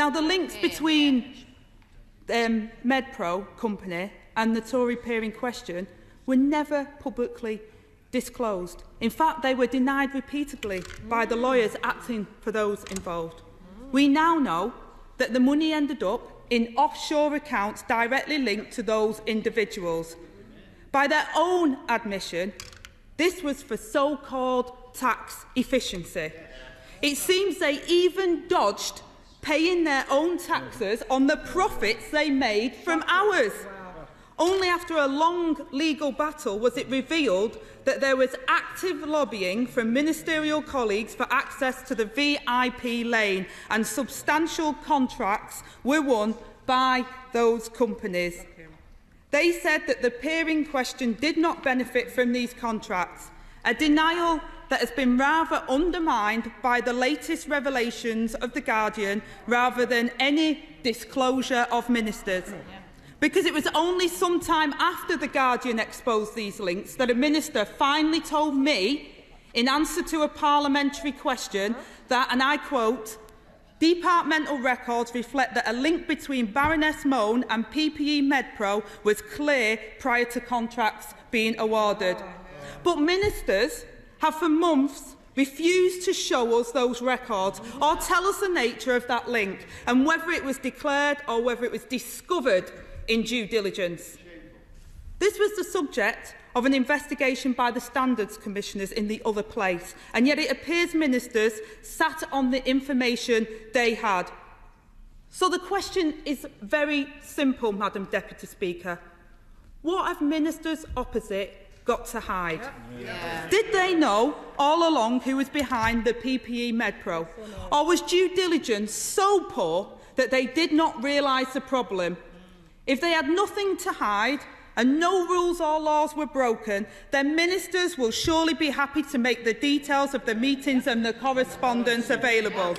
Now, the links between MedPro company and the Tory peer in question were never publicly disclosed. In fact, they were denied repeatedly by the lawyers acting for those involved. We now know that the money ended up in offshore accounts directly linked to those individuals. By their own admission, this was for so-called tax efficiency. It seems they even dodged paying their own taxes on the profits they made from ours. Only after a long legal battle was it revealed that there was active lobbying from ministerial colleagues for access to the VIP lane, and substantial contracts were won by those companies. They said that the peer in question did not benefit from these contracts, a denial that has been rather undermined by the latest revelations of The Guardian rather than any disclosure of ministers. Because it was only some time after The Guardian exposed these links that a minister finally told me, in answer to a parliamentary question, that, and I quote, "Departmental records reflect that a link between Baroness Mone and PPE MedPro was clear prior to contracts being awarded." But ministers have for months refused to show us those records or tell us the nature of that link and whether it was declared or whether it was discovered in due diligence. This was the subject of an investigation by the Standards Commissioners in the other place, and yet it appears ministers sat on the information they had. So the question is very simple, Madam Deputy Speaker. What have ministers opposite got to hide? Did they know all along who was behind the PPE MedPro? Or was due diligence so poor that they did not realise the problem? If they had nothing to hide and no rules or laws were broken, then ministers will surely be happy to make the details of the meetings and the correspondence available.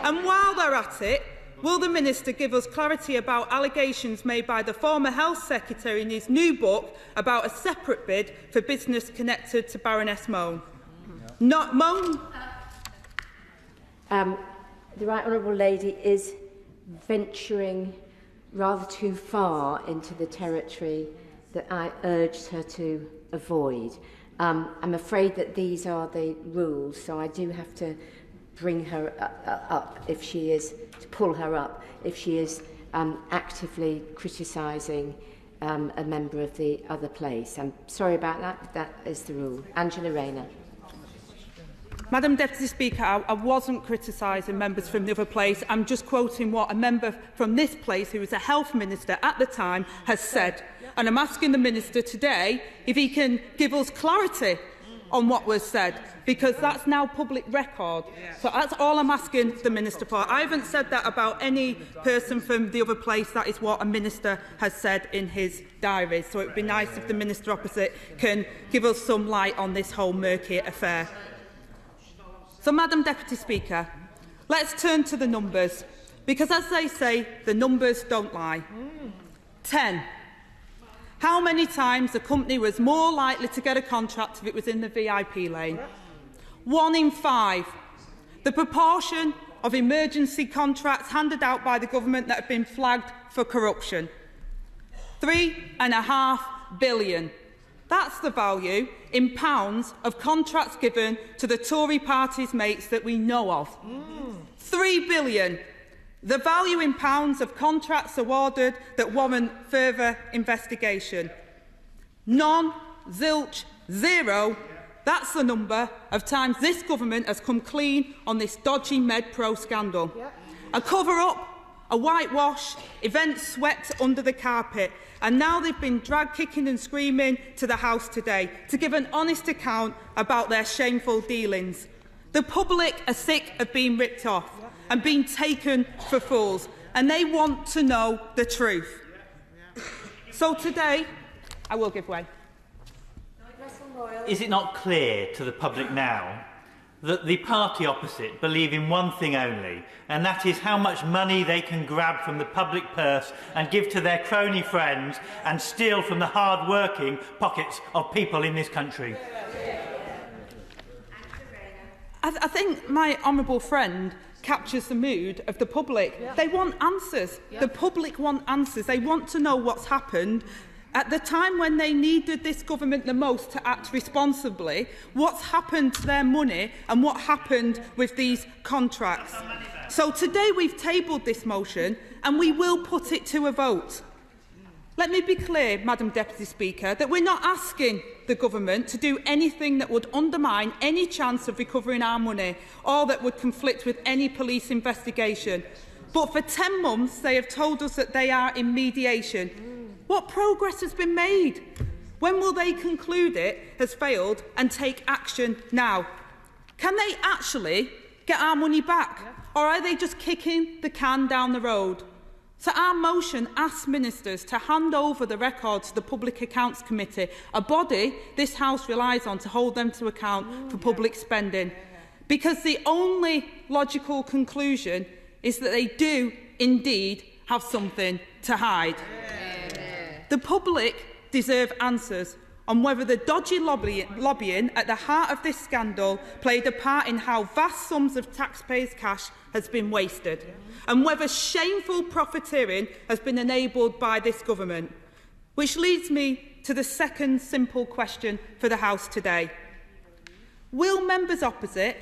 And while they're at it, will the minister give us clarity about allegations made by the former Health Secretary in his new book about a separate bid for business connected to Baroness Mone? Not Mone. The Right Honourable Lady is venturing rather too far into the territory that I urged her to avoid. I'm afraid that these are the rules, so I do have to bring her up if she is, to pull her up if she is actively criticising a member of the other place. I'm sorry about that, but that is the rule. Angela Rayner. Madam Deputy Speaker, I wasn't criticising members from the other place. I'm just quoting what a member from this place, who was a health minister at the time, has said. And I'm asking the minister today if he can give us clarity on what was said, because that's now public record. So that's all I'm asking the minister for. I haven't said that about any person from the other place. That is what a minister has said in his diary. So it would be nice if the minister opposite can give us some light on this whole murky affair. So, Madam Deputy Speaker, let's turn to the numbers, because as they say, the numbers don't lie. 10. How many times the company was more likely to get a contract if it was in the VIP lane? 1 in 5. The proportion of emergency contracts handed out by the government that have been flagged for corruption. 3.5 billion. That's the value in pounds of contracts given to the Tory party's mates that we know of. 3 billion. The value in pounds of contracts awarded that warrant further investigation. None, zilch, 0. That's the number of times this government has come clean on this dodgy MedPro scandal. A cover-up, a whitewash, events swept under the carpet, and now they've been dragged kicking and screaming to the House today to give an honest account about their shameful dealings. The public are sick of being ripped off and being taken for fools, and they want to know the truth. So today, I will give way. Is it not clear to the public now that the party opposite believe in one thing only, and that is how much money they can grab from the public purse and give to their crony friends and steal from the hard-working pockets of people in this country? I think my honourable friend captures the mood of the public. Yeah. They want answers. Yeah. The public want answers. They want to know what's happened. At the time when they needed this government the most to act responsibly, what's happened to their money and what happened with these contracts. So today we've tabled this motion and we will put it to a vote. Let me be clear, Madam Deputy Speaker, that we're not asking the government to do anything that would undermine any chance of recovering our money or that would conflict with any police investigation. But for 10 months they have told us that they are in mediation. What progress has been made? When will they conclude it has failed and take action now? Can they actually get our money back? Or are they just kicking the can down the road? So our motion asks ministers to hand over the record to the Public Accounts Committee, a body this House relies on to hold them to account for public spending. Because the only logical conclusion is that they do indeed have something to hide. The public deserve answers on whether the dodgy lobbying at the heart of this scandal played a part in how vast sums of taxpayers' cash has been wasted, and whether shameful profiteering has been enabled by this government. Which leads me to the second simple question for the House today. Will members opposite,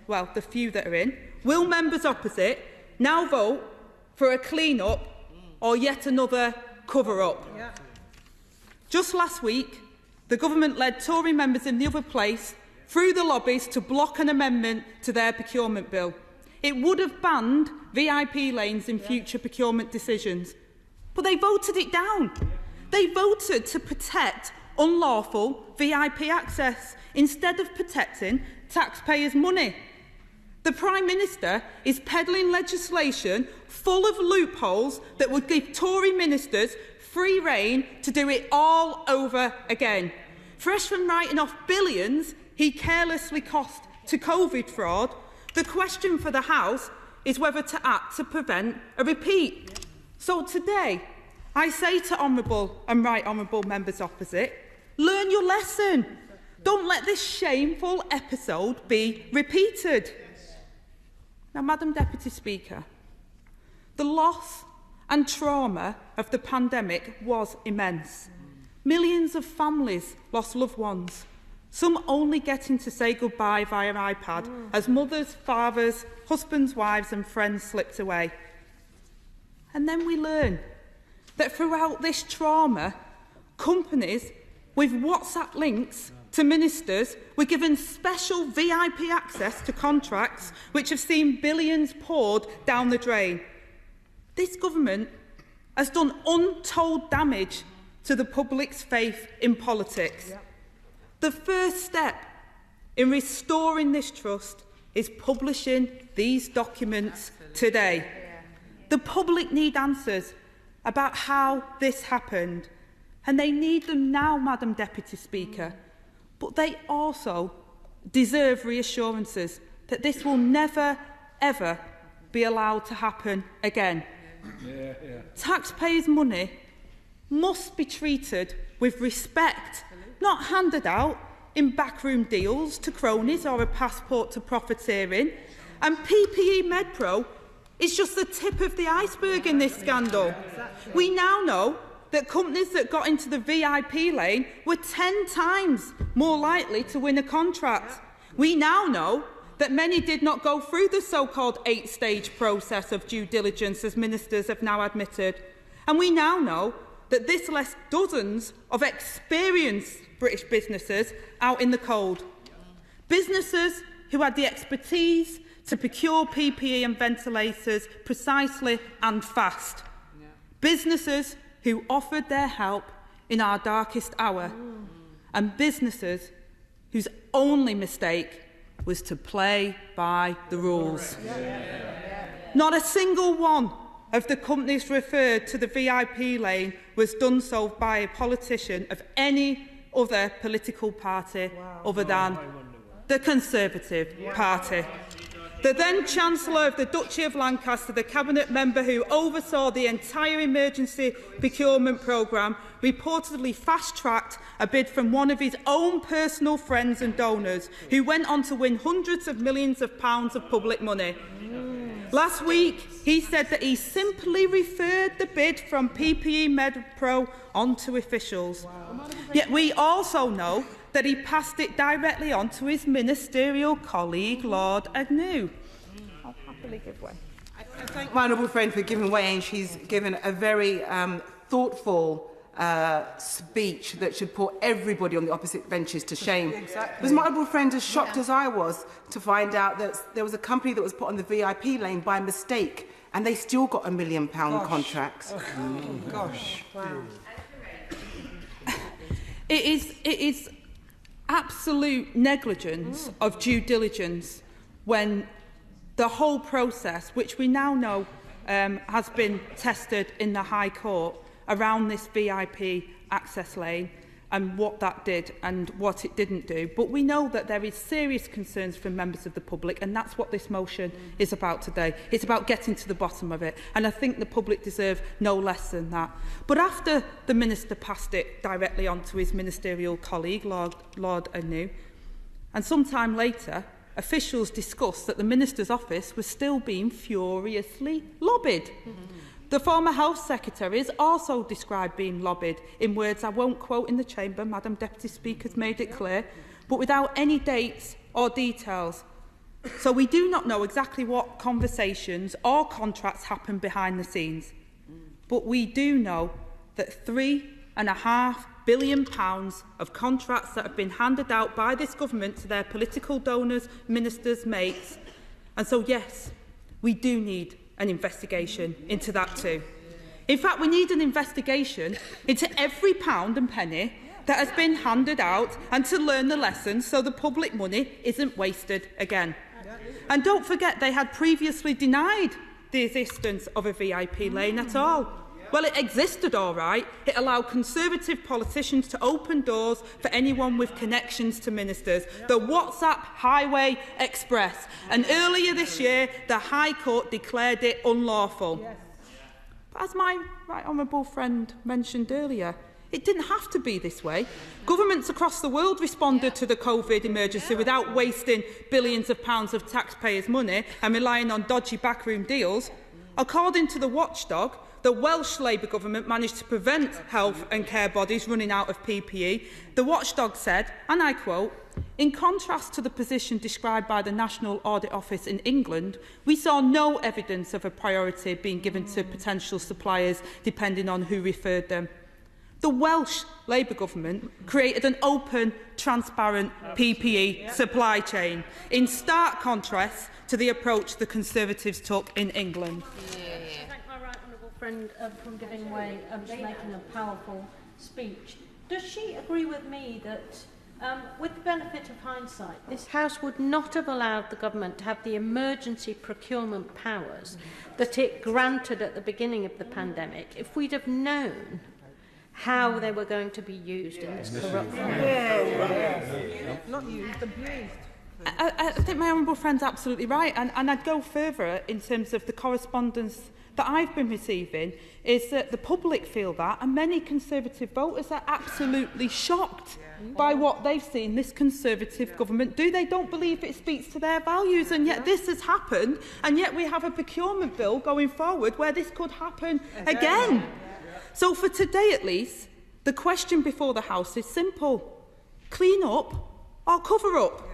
well, the few that are in, will members opposite now vote for a clean-up or yet another cover-up? Yeah. Just last week, the government led Tory members in the other place through the lobbies to block an amendment to their procurement bill. It would have banned VIP lanes in future procurement decisions. But they voted it down. They voted to protect unlawful VIP access instead of protecting taxpayers' money. The Prime Minister is peddling legislation full of loopholes that would give Tory ministers free rein to do it all over again. Fresh from writing off billions he carelessly cost to COVID fraud, the question for the House is whether to act to prevent a repeat. So today, I say to honourable and right honourable members opposite, learn your lesson. Don't let this shameful episode be repeated. Now, Madam Deputy Speaker, the loss and trauma of the pandemic was immense. Millions of families lost loved ones, some only getting to say goodbye via iPad as mothers, fathers, husbands, wives and friends slipped away. And then we learn that throughout this trauma, companies with WhatsApp links to ministers were given special VIP access to contracts which have seen billions poured down the drain. This government has done untold damage to the public's faith in politics. Yep. The first step in restoring this trust is publishing these documents today. Yeah. The public need answers about how this happened, and they need them now, Madam Deputy Speaker. But they also deserve reassurances that this will never, ever be allowed to happen again. Yeah. Taxpayers' money must be treated with respect, not handed out in backroom deals to cronies or a passport to profiteering. And PPE MedPro is just the tip of the iceberg in this scandal. We now know that companies that got into the VIP lane were 10 times more likely to win a contract. We now know that many did not go through the so-called 8-stage process of due diligence, as ministers have now admitted. And we now know that this left dozens of experienced British businesses out in the cold. Businesses who had the expertise to procure PPE and ventilators precisely and fast. Businesses who offered their help in our darkest hour. And businesses whose only mistake was to play by the rules. Not a single one of the companies referred to the VIP lane was done so by a politician of any other political party other than the Conservative Party. The then Chancellor of the Duchy of Lancaster, the Cabinet member who oversaw the entire emergency procurement programme, reportedly fast-tracked a bid from one of his own personal friends and donors, who went on to win hundreds of millions of pounds of public money. Last week, he said that he simply referred the bid from PPE MedPro onto officials. Yet we also know that he passed it directly on to his ministerial colleague, Lord Agnew. I'll happily give way. I thank my honourable friend for giving way, and she's given a very thoughtful speech that should put everybody on the opposite benches to shame. Exactly. Was my honourable friend as shocked as I was to find out that there was a company that was put on the VIP lane by mistake, and they still got £1 million contracts? Gosh. Wow. It is absolute negligence of due diligence when the whole process, which we now know has been tested in the High Court around this VIP access lane and what that did and what it didn't do. But we know that there is serious concerns from members of the public, and that's what this motion is about today. It's about getting to the bottom of it, and I think the public deserve no less than that. But after the Minister passed it directly on to his ministerial colleague, Lord Agnew, and sometime later, officials discussed that the Minister's office was still being furiously lobbied. The former Health Secretary is also described being lobbied in words I won't quote in the chamber, Madam Deputy Speaker has made it clear, but without any dates or details. So we do not know exactly what conversations or contracts happened behind the scenes. But we do know that £3.5 billion of contracts that have been handed out by this government to their political donors, ministers, mates. And so, yes, we do need an investigation into that too. In fact, we need an investigation into every pound and penny that has been handed out, and to learn the lessons so the public money isn't wasted again. And don't forget, they had previously denied the existence of a VIP lane at all. Well, it existed all right. It allowed Conservative politicians to open doors for anyone with connections to ministers. The WhatsApp Highway Express. And earlier this year, the High Court declared it unlawful. But as my right honourable friend mentioned earlier, it didn't have to be this way. Governments across the world responded to the COVID emergency without wasting billions of pounds of taxpayers' money and relying on dodgy backroom deals. According to the watchdog, the Welsh Labour government managed to prevent health and care bodies running out of PPE. The watchdog said, and I quote, "In contrast to the position described by the National Audit Office in England, we saw no evidence of a priority being given to potential suppliers depending on who referred them." The Welsh Labour government created an open, transparent PPE supply chain, in stark contrast to the approach the Conservatives took in England. Friend from giving way, making a powerful speech. Does she agree with me that, with the benefit of hindsight, this House would not have allowed the government to have the emergency procurement powers that it granted at the beginning of the pandemic if we'd have known how they were going to be used in this corrupt way? Not used, abused. I think my honourable friend's absolutely right, and I'd go further in terms of the correspondence that I've been receiving is that the public feel that, and many Conservative voters are absolutely shocked by what they've seen this Conservative government do. They don't believe it speaks to their values, and yet this has happened, and yet we have a procurement bill going forward where this could happen again. So for today at least, the question before the House is simple: clean up or cover up?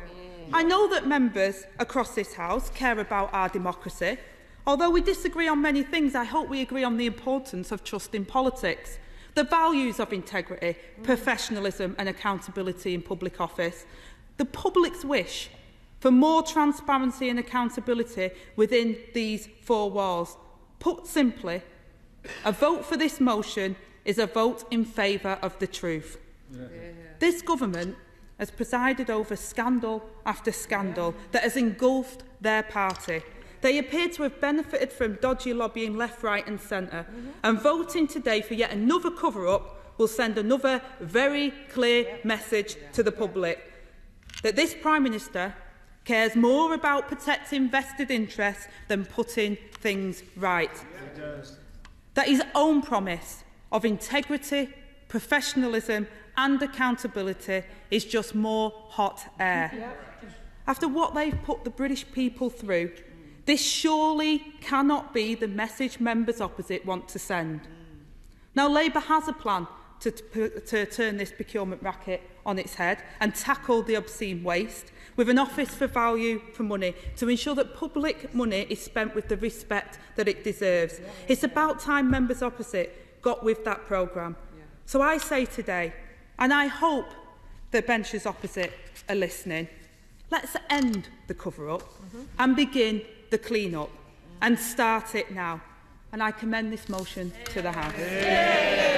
I know that members across this House care about our democracy. Although we disagree on many things, I hope we agree on the importance of trust in politics, the values of integrity, professionalism and accountability in public office, the public's wish for more transparency and accountability within these four walls. Put simply, a vote for this motion is a vote in favour of the truth. This government has presided over scandal after scandal that has engulfed their party. They appear to have benefited from dodgy lobbying left, right and centre. And voting today for yet another cover-up will send another very clear message to the public that this Prime Minister cares more about protecting vested interests than putting things right. That his own promise of integrity, professionalism and accountability is just more hot air. After what they've put the British people through, This surely cannot be the message members opposite want to send. Now, Labour has a plan to turn this procurement racket on its head and tackle the obscene waste with an office for value for money to ensure that public money is spent with the respect that it deserves. It's about time members opposite got with that programme. So I say today, and I hope the benches opposite are listening, let's end the cover-up and begin the clean-up and start it now. And I commend this motion to the House.